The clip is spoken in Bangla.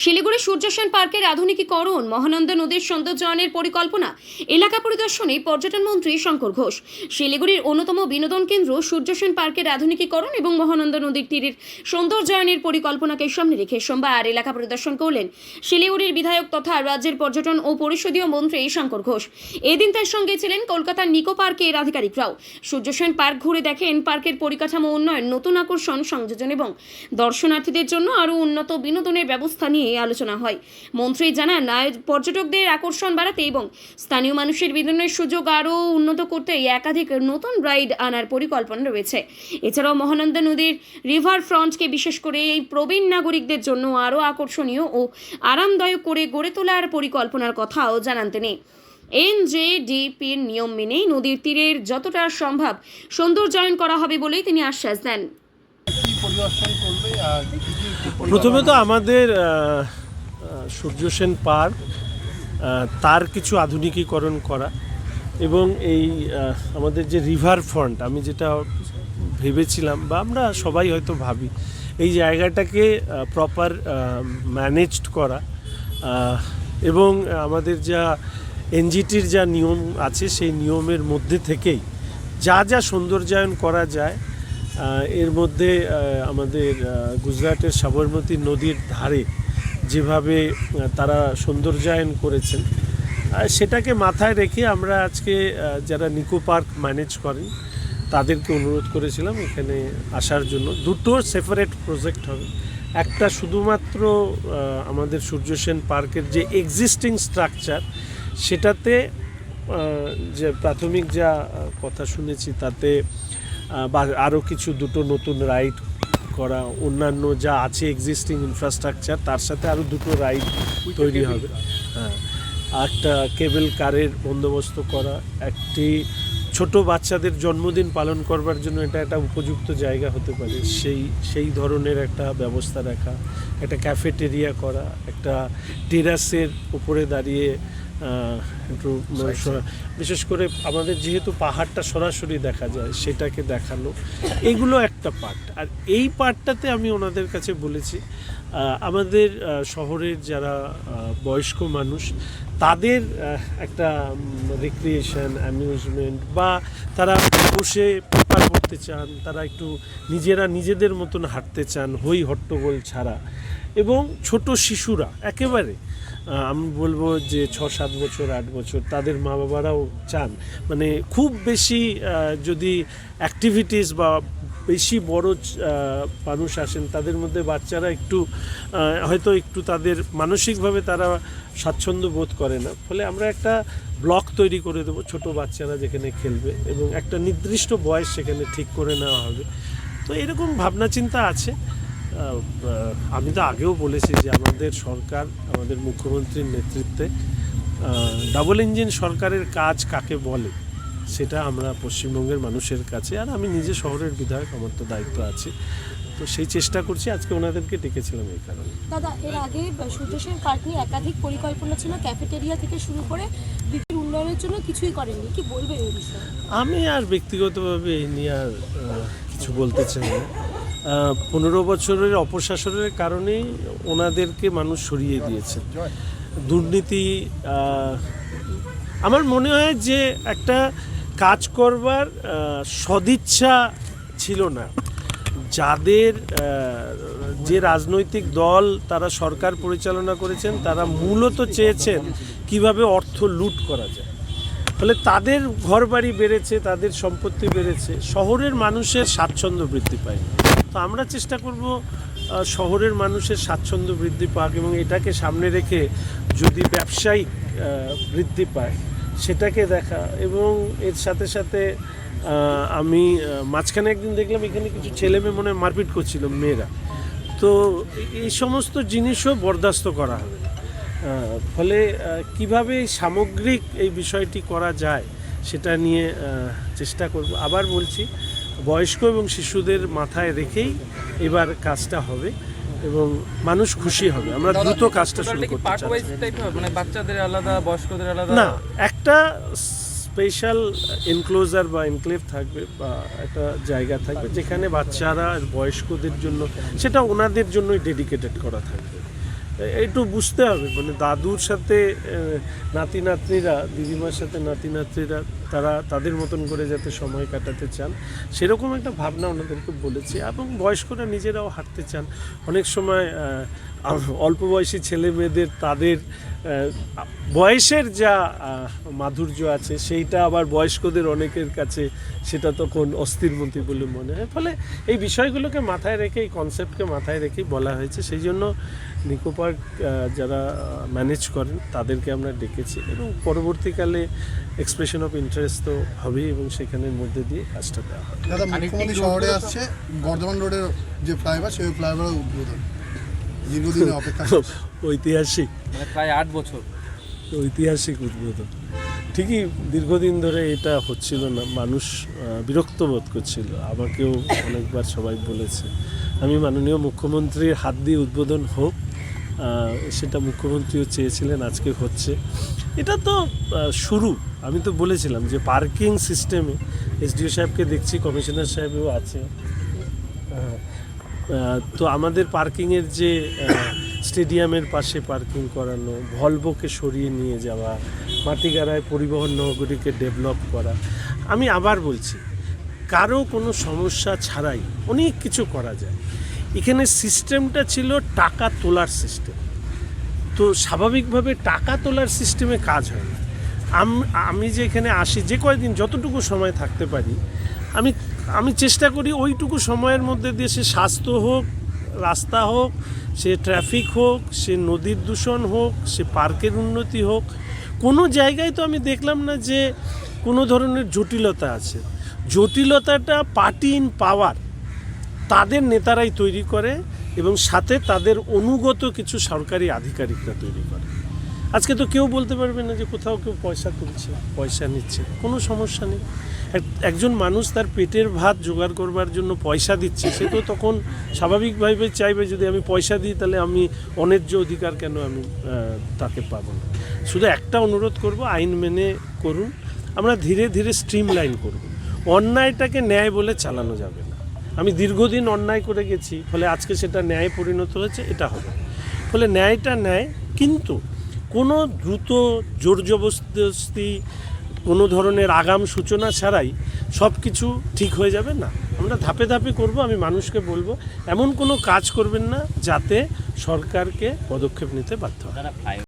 শিলিগুড়ি সূর্য সেন পার্কের আধুনিকীকরণ, মহানন্দা নদীর সৌন্দর্যায়নের পরিকল্পনা, এলাকা পরিদর্শনে পর্যটন মন্ত্রী শঙ্কর ঘোষ। শিলিগুড়ির অন্যতম বিনোদন কেন্দ্র সূর্য সেন পার্কের আধুনিকীকরণ এবং মহানন্দা নদীর তীরের সৌন্দর্যায়নের পরিকল্পনাকে সামনে রেখে সোমবার এলাকা পরিদর্শন করলেন শিলিগুড়ির বিধায়ক তথা রাজ্যের পর্যটন ও পরিষদীয় মন্ত্রী শঙ্কর ঘোষ। এদিন তার সঙ্গে ছিলেন কলকাতার নিকো পার্কের আধিকারিকরাও। সূর্য সেন পার্ক ঘুরে দেখেন পার্কের পরিকাঠামো উন্নয়ন, নতুন আকর্ষণ সংযোজন এবং দর্শনার্থীদের জন্য আরও উন্নত বিনোদনের ব্যবস্থা নিয়ে আলোচনা হয়। মন্ত্রী জানান, পর্যটকদের আকর্ষণ বাড়াতে এবং স্থানীয় মানুষের বিনোদনের সুযোগ আরও উন্নত করতে একাধিক নতুন রাইড আনার পরিকল্পনা রয়েছে। এছাড়াও মহানন্দা নদীর রিভার ফ্রন্টকে বিশেষ করে এই প্রবীণ নাগরিকদের জন্য আরও আকর্ষণীয় ও আরামদায়ক করে গড়ে তোলার পরিকল্পনার কথাও জানান তিনি। এনজেডিপির নিয়ম মেনেই নদীর তীরের যতটা সম্ভব সৌন্দর্যায়ন করা হবে বলেই তিনি আশ্বাস দেন। প্রথমে তো আমাদের সূর্য সেন পার্ক তার কিছু আধুনিকীকরণ করা এবং এই আমাদের যে রিভার ফ্রন্ট, আমি যেটা ভেবেছিলাম বা আমরা সবাই হয়তো ভাবি, এই জায়গাটাকে প্রপার ম্যানেজড করা এবং আমাদের যা এনজিটির যা নিয়ম আছে সেই নিয়মের মধ্যে থেকেই যা যা সৌন্দর্যায়ন করা যায়। এর মধ্যে আমাদের গুজরাটের সাবরমতী নদীর ধারে যেভাবে তারা সৌন্দর্যায়ন করেছেন, সেটাকে মাথায় রেখে আমরা আজকে যারা নিকো পার্ক ম্যানেজ করেন তাদেরকে অনুরোধ করেছিলাম এখানে আসার জন্য। দুটো সেপারেট প্রজেক্ট হবে। একটা শুধুমাত্র আমাদের সূর্য সেন পার্কের যে এক্সিস্টিং স্ট্রাকচার, সেটাতে যে প্রাথমিক যা কথা শুনেছি তাতে বা আরও কিছু দুটো নতুন রাইড করা, অন্যান্য যা আছে এক্সিস্টিং ইনফ্রাস্ট্রাকচার তার সাথে আরও দুটো রাইড তৈরি হবে। হ্যাঁ, একটা কেবল কারের বন্দোবস্ত করা, একটি ছোট বাচ্চাদের জন্মদিন পালন করবার জন্য এটা একটা উপযুক্ত জায়গা হতে পারে সেই ধরনের একটা ব্যবস্থা রাখা, একটা ক্যাফেটেরিয়া করা, একটা টেরাসের উপরে দাঁড়িয়ে একটু বিশেষ করে আমাদের যেহেতু পাহাড়টা সরাসরি দেখা যায় সেটাকে দেখানো, এগুলো একটা পার্ট। আর এই পার্টটাতে আমি ওনাদের কাছে বলেছি আমাদের শহরের যারা বয়স্ক মানুষ তাদের একটা রিক্রিয়েশন, অ্যামিউজমেন্ট, বা তারা বসে পেপার পড়তে চান, তারা একটু নিজেদের মতন হাঁটতে চান হই হট্টগোল ছাড়া, এবং ছোট শিশুরা একেবারে আমি বলবো যে 6-7 বছর 8 বছর তাদের মা বাবারাও চান, মানে খুব বেশি যদি অ্যাক্টিভিটিস বা বেশি বড় মানুষ আসেন তাদের মধ্যে বাচ্চারা একটু হয়তো একটু তাদের মানসিকভাবে তারা স্বাচ্ছন্দ্য বোধ করে না, ফলে আমরা একটা ব্লক তৈরি করে দেবো ছোট বাচ্চারা যেখানে খেলবে এবং একটা নির্দিষ্ট বয়স সেখানে ঠিক করে নেওয়া হবে। তো এরকম ভাবনা চিন্তা আছে। আমি তো আগেও বলেছি যে আমাদের সরকার, আমাদের মুখ্যমন্ত্রীর নেতৃত্বে ডাবল ইঞ্জিন সরকারের কাজ কাকে বলে সেটা আমরা পশ্চিমবঙ্গের মানুষের কাছে, আর আমি নিজে শহরের বিধায়ক, আমার তো দায়িত্ব আছে, তো সেই চেষ্টা করছি। আজকে ওনাদেরকে ডেকেছিলাম এই কারণে। দাদা, এর আগে সূর্য সেন পার্ক নিয়ে একাধিক পরিকল্পনা ছিল, ক্যাফেটেরিয়া থেকে শুরু করে বিভিন্ন উন্নয়নের জন্য কিছুই করেননি, কি বলবে এই বিষয়ে? আমি আর ব্যক্তিগতভাবে এই নিয়ে আর কিছু বলতে চাই না। 15 বছরের অপশাসনের কারণেই ওনাদেরকে মানুষ সরিয়ে দিয়েছে। দুর্নীতি, আমার মনে হয় যে একটা কাজ করবার সদিচ্ছা ছিল না। যাদের যে রাজনৈতিক দল তারা সরকার পরিচালনা করেছেন তারা মূলত চেয়েছেন কিভাবে অর্থ লুট করা যায়, ফলে তাদের ঘরবাড়ি বেড়েছে, তাদের সম্পত্তি বেড়েছে, শহরের মানুষের স্বাচ্ছন্দ্য বৃদ্ধি পায়। তো আমরা চেষ্টা করব শহরের মানুষের স্বাচ্ছন্দ্য বৃদ্ধি পাক এবং এটাকে সামনে রেখে যদি ব্যবসায়িক বৃদ্ধি পায় সেটাকে দেখা। এবং এর সাথে সাথে আমি মাঝখানে একদিন দেখলাম এখানে কিছু ছেলে মেয়ে মনে হয় মারপিট করছিল, মেয়েরা, তো এই সমস্ত জিনিসও বরদাস্ত করা হবে। ফলে কিভাবে সামগ্রিক এই বিষয়টি করা যায় সেটা নিয়ে চেষ্টা করব। আবার বলছি, বয়স্ক এবং শিশুদের মাথায় রেখেই এবার কাজটা হবে এবং মানুষ খুশি হবে। আমরা দ্রুত কাজটা শুরু করতে চাই। মানে বাচ্চাদের আলাদা, বয়স্কদের আলাদা না, একটা স্পেশাল এনক্লোজার বা এনক্লেভ থাকবে বা একটা জায়গা থাকবে যেখানে বাচ্চারা আর বয়স্কদের জন্য, সেটা ওনাদের জন্যই ডেডিকেটেড করা থাকবে। একটু বুঝতে হবে, মানে দাদুর সাথে নাতি নাতনিরা, দিদিমার সাথে নাতি নাতনিরা তারা তাদের মতন করে যাতে সময় কাটাতে চান সেরকম একটা ভাবনা ওনাদেরকে বলেছি। এবং বয়স্করা নিজেরাও হাঁটতে চান। অনেক সময় অল্প বয়সী ছেলে মেয়েদের তাদের বয়সের যা মাধুর্য আছে সেইটা আবার বয়স্কদের অনেকের কাছে সেটা তখন অস্থিরমতি বলে মনে হয়। ফলে এই বিষয়গুলোকে মাথায় রেখে, এই কনসেপ্টকে মাথায় রেখেই বলা হয়েছে। সেই জন্য নিকো পার্ক যারা ম্যানেজ করেন তাদেরকে আমরা ডেকেছি এবং পরবর্তীকালে এক্সপ্রেশন অফ ইন্টারেস্ট তো হবেই এবং সেখানের মধ্যে দিয়ে কাজটা দেওয়া হবে। দাদা, মুখ্যমন্ত্রী শহরে আসছে, বর্ধমান রোডের যে ফ্লাইওভার সেই ফ্লাইওভারের উদ্বোধন দীর্ঘদিনের অপেক্ষা। ঐতিহাসিক, মানে প্রায় 8 বছর ঐতিহাসিক উদ্বোধন। ঠিকই দীর্ঘদিন ধরে এটা হচ্ছিল না, মানুষ বিরক্ত বোধ করছিল। আমাকেও অনেকবার সবাই বলেছে। আমি মাননীয় মুখ্যমন্ত্রীর হাত দিয়ে উদ্বোধন হোক, সেটা মুখ্যমন্ত্রীও চেয়েছিলেন, আজকে হচ্ছে। এটা তো শুরু। আমি তো বলেছিলাম যে পার্কিং সিস্টেমে এসডিও সাহেবকে দেখছি, কমিশনার সাহেবও আছে। তো আমাদের পার্কিংয়ের যে স্টেডিয়ামের পাশে পার্কিং করানো, ভলভোকে সরিয়ে নিয়ে যাওয়া, মাটিগাড়ায় পরিবহন নগরীকে ডেভেলপ করা। আমি আবার বলছি, কারো কোনো সমস্যা ছাড়াই অনেক কিছু করা যায়। এখানে সিস্টেমটা ছিল টাকা তোলার সিস্টেম। তো স্বাভাবিকভাবে টাকা তোলার সিস্টেমে কাজ হয় না। আমি যে এখানে আসি, যে কয়েকদিন যতটুকু সময় থাকতে পারি, আমি চেষ্টা করি ওইটুকু সময়ের মধ্যে দিয়ে, সে স্বাস্থ্য হোক, রাস্তা হোক, সে ট্রাফিক হোক, সে নদীর দূষণ হোক, সে পার্কের উন্নতি হোক, কোনো জায়গায় তো আমি দেখলাম না যে কোনো ধরনের জটিলতা আছে। জটিলতাটা পার্টি ইন পাওয়ার তাদের নেতারাই তৈরি করে এবং সাথে তাদের অনুগত কিছু সরকারি আধিকারিকরা তৈরি করে। আজকে তো কেউ বলতে পারবে না যে কোথাও কেউ পয়সা তুলছে, পয়সা নিচ্ছে, কোনো সমস্যা নেই। একজন মানুষ তার পেটের ভাত জোগাড় করবার জন্য পয়সা দিচ্ছে, সে তো তখন স্বাভাবিকভাবে চাইবে যদি আমি পয়সা দিই তাহলে আমি অন্যায্য অধিকার কেন আমি তাকে পাবো না। শুধু একটা অনুরোধ করব, আইন মেনে করুন। আমরা ধীরে ধীরে স্ট্রিমলাইন করব। অন্যায়টাকে ন্যায় বলে চালানো যাবে না। আমি দীর্ঘদিন অন্যায় করে গেছি, ফলে আজকে সেটা ন্যায় পরিণত হয়েছে, এটা হবে। ফলে ন্যায়টা ন্যায়, কিন্তু কোনো দ্রুত জোর জবরদস্তি, কোনো ধরনের আগাম সূচনা ছাড়াই সব কিছু ঠিক হয়ে যাবে না। আমরা ধাপে ধাপে করব। আমি মানুষকে বলবো এমন কোনো কাজ করবেন না যাতে সরকারকে পদক্ষেপ নিতে বাধ্য হয়।